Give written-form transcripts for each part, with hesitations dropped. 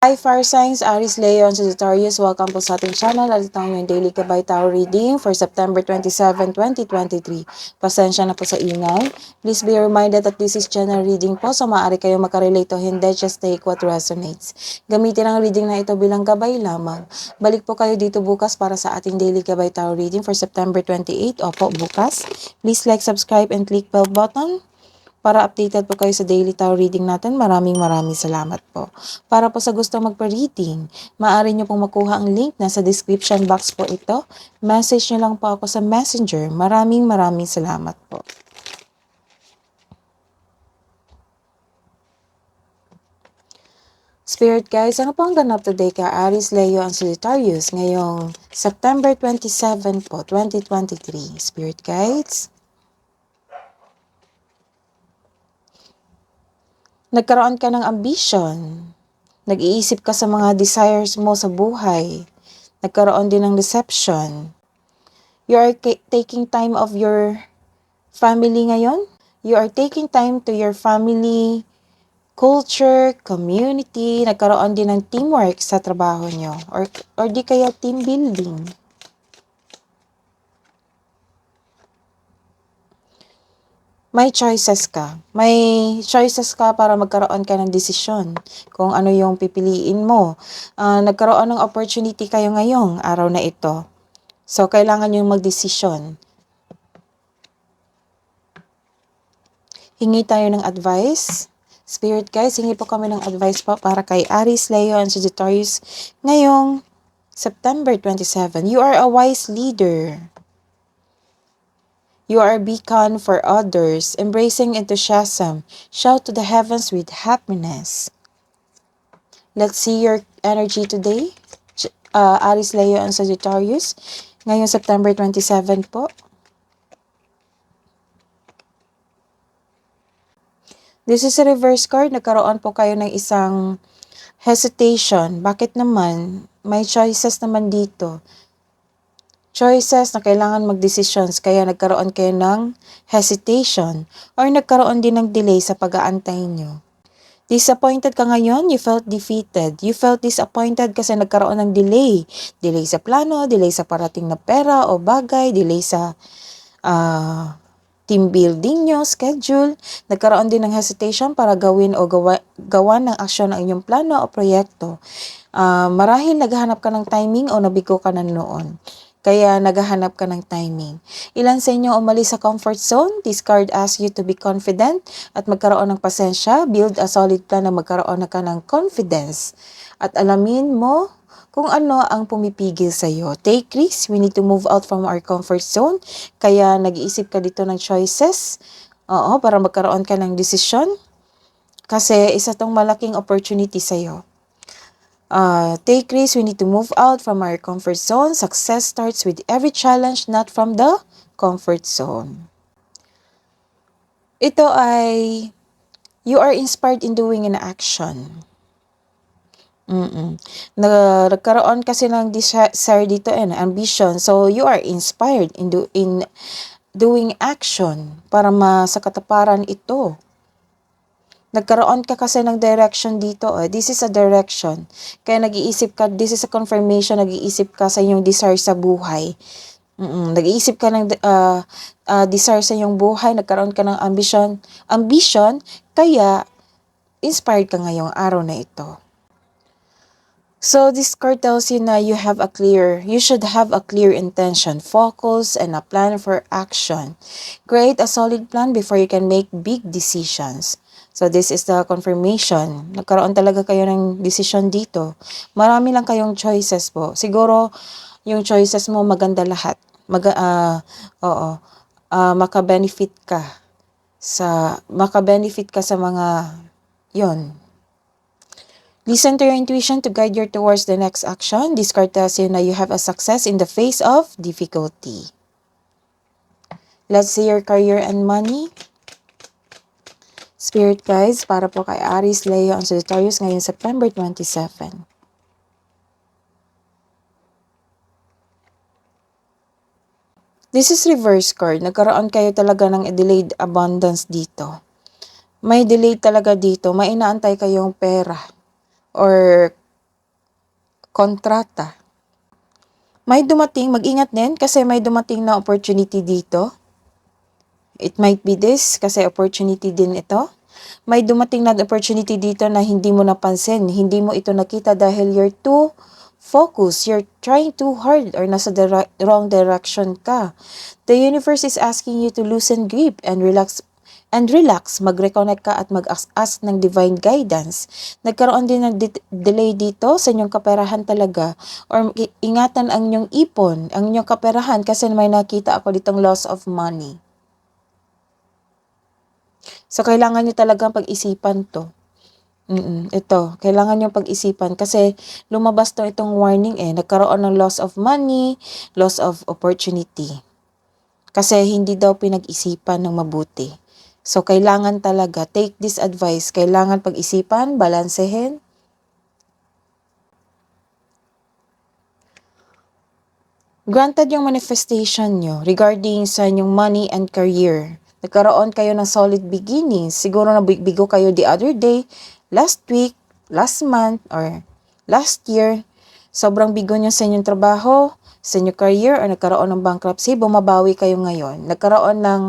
Hi Fire Signs, Aries, Leo, and Sagittarius. Welcome po sa ating channel. At ito ang yung Daily Gabay Tarot Reading for September 27, 2023. Pasensya na po sa ingay. Please be reminded that this is general reading po. So maaari kayo makarelate o hindi. Just take what resonates. Gamitin ang reading na ito bilang gabay lamang. Balik po kayo dito bukas para sa ating Daily Gabay Tarot Reading for September 28. Opo, bukas. Please like, subscribe, and click bell button para updated po kayo sa daily tarot reading natin. Maraming salamat po. Para po sa gusto magpa-reading, maaari nyo pong makuha ang link na sa description box po ito. Message nyo lang po ako sa messenger. Maraming salamat po. Spirit guys, ano po ang ganap today ka Aries, Leo, and Sagittarius ngayong September 27 po, 2023? Spirit guides, nagkaroon ka ng ambition. Nag-iisip ka sa mga desires mo sa buhay. Nagkaroon din ng deception. You are taking time of your family ngayon. You are taking time to your family, culture, community. Nagkaroon din ng teamwork sa trabaho nyo. Or di kaya team building. May choices ka. May choices ka para magkaroon ka ng desisyon kung ano yung pipiliin mo. Nagkaroon ng opportunity kayo ngayong araw na ito. So, kailangan yung magdesisyon. Hingi tayo ng advice. Spirit guys, hingi po kami ng advice po para kay Aries, Leo, and Sagittarius ngayong September 27. You are a wise leader. You are a beacon for others, embracing enthusiasm. Shout to the heavens with happiness. Let's see your energy today. Aries, Leo, and Sagittarius. Ngayong September 27 po. This is a reverse card. Nagkaroon po kayo ng isang hesitation. Bakit naman? May choices naman dito. Choices na kailangan mag-decisions, kaya nagkaroon kayo ng hesitation or nagkaroon din ng delay sa pag-aantay nyo. Disappointed ka ngayon, you felt defeated. You felt disappointed kasi nagkaroon ng delay. Delay sa plano, delay sa parating na pera o bagay, delay sa team building nyo, schedule. Nagkaroon din ng hesitation para gawin o gawa ng aksyon ang inyong plano o proyekto. Marahil naghahanap ka ng timing o nabigo ka na noon. Kaya naghahanap ka ng timing. Ilan sa inyo umalis sa comfort zone? This card asks you to be confident at magkaroon ng pasensya. Build a solid plan na magkaroon na ka ng confidence. At alamin mo kung ano ang pumipigil sa iyo. Take risks. We need to move out from our comfort zone. Kaya nag-iisip ka dito ng choices. Para magkaroon ka ng desisyon. Kasi isa tong malaking opportunity sa iyo. Take risks, we need to move out from our comfort zone. Success starts with every challenge, not from the comfort zone. Ito ay, you are inspired in doing an action. Nagkaroon kasi ng desire dito and ambition. So, you are inspired in doing action para sa katapatan ito. Nagkaroon ka kasi ng direction dito. This is a direction. Kaya nag-iisip ka, this is a confirmation, nag-iisip ka sa iyong desire sa buhay. Nag-iisip ka ng desire sa iyong buhay, nagkaroon ka ng ambition, kaya inspired ka ngayong araw na ito. So this card tells you na you should have a clear intention, focus, and a plan for action. Create a solid plan before you can make big decisions. So this is the confirmation. Nagkaroon talaga kayo ng decision dito. Marami lang kayong choices po. Siguro yung choices mo maganda lahat. Maka-benefit ka sa mga yon. Listen to your intuition to guide you towards the next action. This card tells you na you have a success in the face of difficulty. Let's see your career and money. Spirit guides, para po kay Aries, Leo, and Sagittarius ngayong September 27. This is reverse card. Nagkaroon kayo talaga ng delayed abundance dito. May delay talaga dito. May inaantay kayong pera or kontrata. May dumating, mag-ingat din kasi may dumating na opportunity dito. It might be this kasi opportunity din ito. May dumating na opportunity dito na hindi mo napansin, hindi mo ito nakita dahil you're too focused, you're trying too hard or nasa wrong direction ka. The universe is asking you to loosen grip and relax, mag-reconnect ka at mag-ask ng divine guidance. Nagkaroon din ng delay dito sa inyong kaperahan talaga or ingatan ang inyong ipon, ang inyong kaperahan kasi may nakita ako ditong loss of money. So, kailangan nyo talagang pag-isipan to. Ito, kailangan nyo pag-isipan kasi lumabas to itong warning nagkaroon ng loss of money, loss of opportunity. Kasi hindi daw pinag-isipan ng mabuti. So, kailangan talaga, take this advice, kailangan pag-isipan, balansehin. Granted yung manifestation nyo regarding sa inyong money and career. Nagkaroon kayo ng solid beginnings. Siguro na bigo kayo the other day, last week, last month, or last year. Sobrang bigo nyo sa inyong trabaho, sa inyong career, or nagkaroon ng bankruptcy, bumabawi kayo ngayon. Nagkaroon ng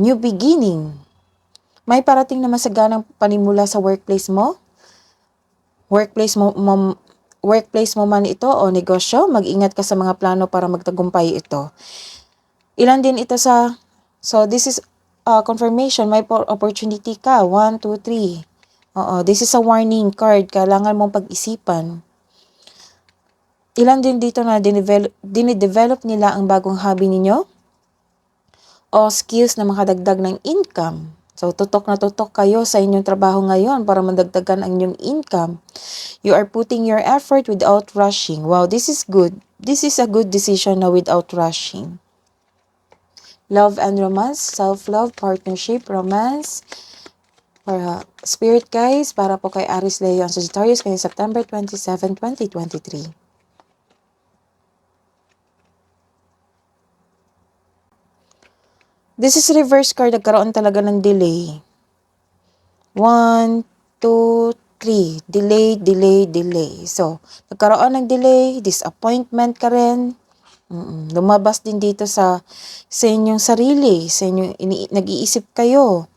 new beginning. May parating naman sa ganang panimula sa workplace mo. Workplace mo man ito o negosyo, mag-ingat ka sa mga plano para magtagumpay ito. Ilan din ito so this is confirmation, may opportunity ka, 1, 2, 3. This is a warning card, kailangan mong pag-isipan. Ilan din dito na dinidevelop nila ang bagong hobby ninyo o skills na makadagdag ng income. So, tutok na tutok kayo sa inyong trabaho ngayon para madagdagan ang inyong income. You are putting your effort without rushing. Wow, this is good. This is a good decision na without rushing. Love and romance, self-love, partnership, romance. Para spirit guys, para po kay Aries, Leo, and Sagittarius ngayong September 27, 2023. This is reverse card. Nagkaroon talaga ng delay. 1, 2, 3. Delay. So, nagkaroon ng delay, disappointment ka rin. Lumabas din dito sa inyong sarili, sa inyong nag-iisip kayo.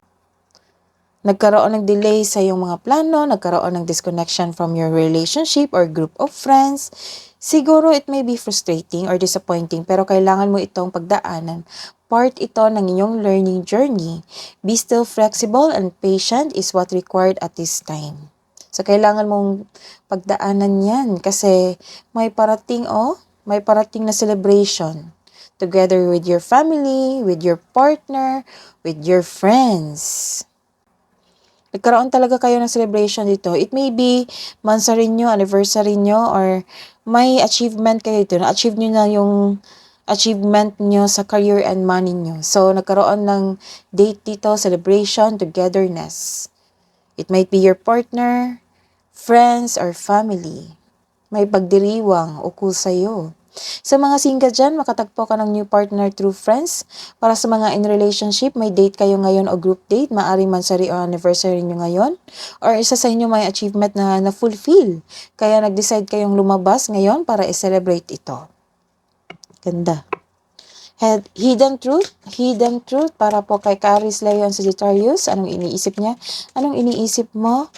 Nagkaroon ng delay sa iyong mga plano, nagkaroon ng disconnection from your relationship or group of friends. Siguro it may be frustrating or disappointing pero kailangan mo itong pagdaanan. Part ito ng inyong learning journey. Be still flexible and patient is what required at this time. So, kailangan mong pagdaanan yan kasi may parating na celebration together with your family, with your partner, with your friends. Nagkaroon talaga kayo ng celebration dito. It may be mansary nyo, anniversary nyo, or may achievement kayo dito. Na-achieve nyo na yung achievement nyo sa career and money nyo. So, nagkaroon ng date dito, celebration, togetherness. It might be your partner, friends, or family. May pagdiriwang ukol sa'yo. Sa mga single dyan, makatagpo ka ng new partner through friends. Para sa mga in relationship, may date kayo ngayon o group date, maaaring mansari o anniversary nyo ngayon. Or isa sa inyo may achievement na na-fulfill. Kaya nag-decide kayong lumabas ngayon para i-celebrate ito. Ganda. Hidden truth para po kay Aries, Leo, and Sagittarius. Anong iniisip niya? Anong iniisip mo?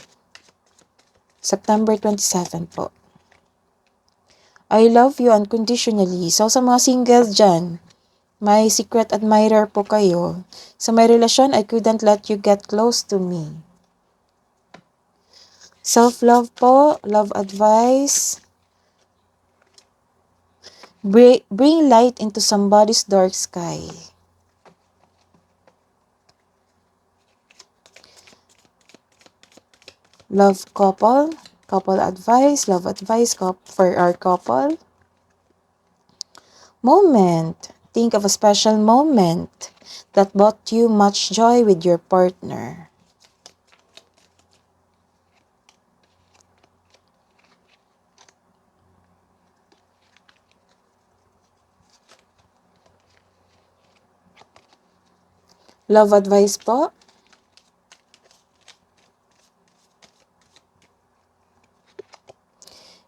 September 27 po. I love you unconditionally. So, sa mga singles dyan, may secret admirer po kayo. Sa may relasyon, I couldn't let you get close to me. Self-love po, love advice. Bring light into somebody's dark sky. Love couple advice, love advice for our couple. Moment. Think of a special moment that brought you much joy with your partner. Love advice po.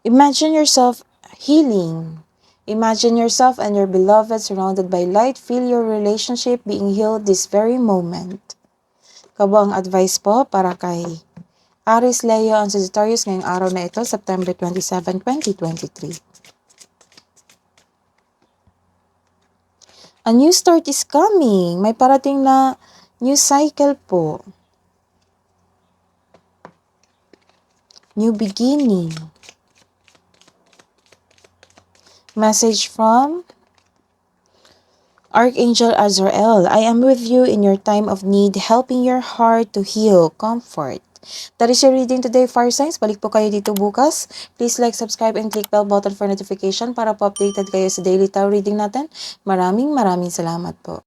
Imagine yourself healing. Imagine yourself and your beloved surrounded by light. Feel your relationship being healed this very moment. Kabo ang advice po para kay Aries, Leo, and Sagittarius ngayong araw na ito, September 27, 2023. A new start is coming. May parating na new cycle po. New beginning. Message from Archangel Azrael. I am with you in your time of need, helping your heart to heal, comfort. That is your reading today, fire signs. Balik po kayo dito bukas. Please like, subscribe, and click bell button for notification para po updated kayo sa daily tarot reading natin. Maraming salamat po.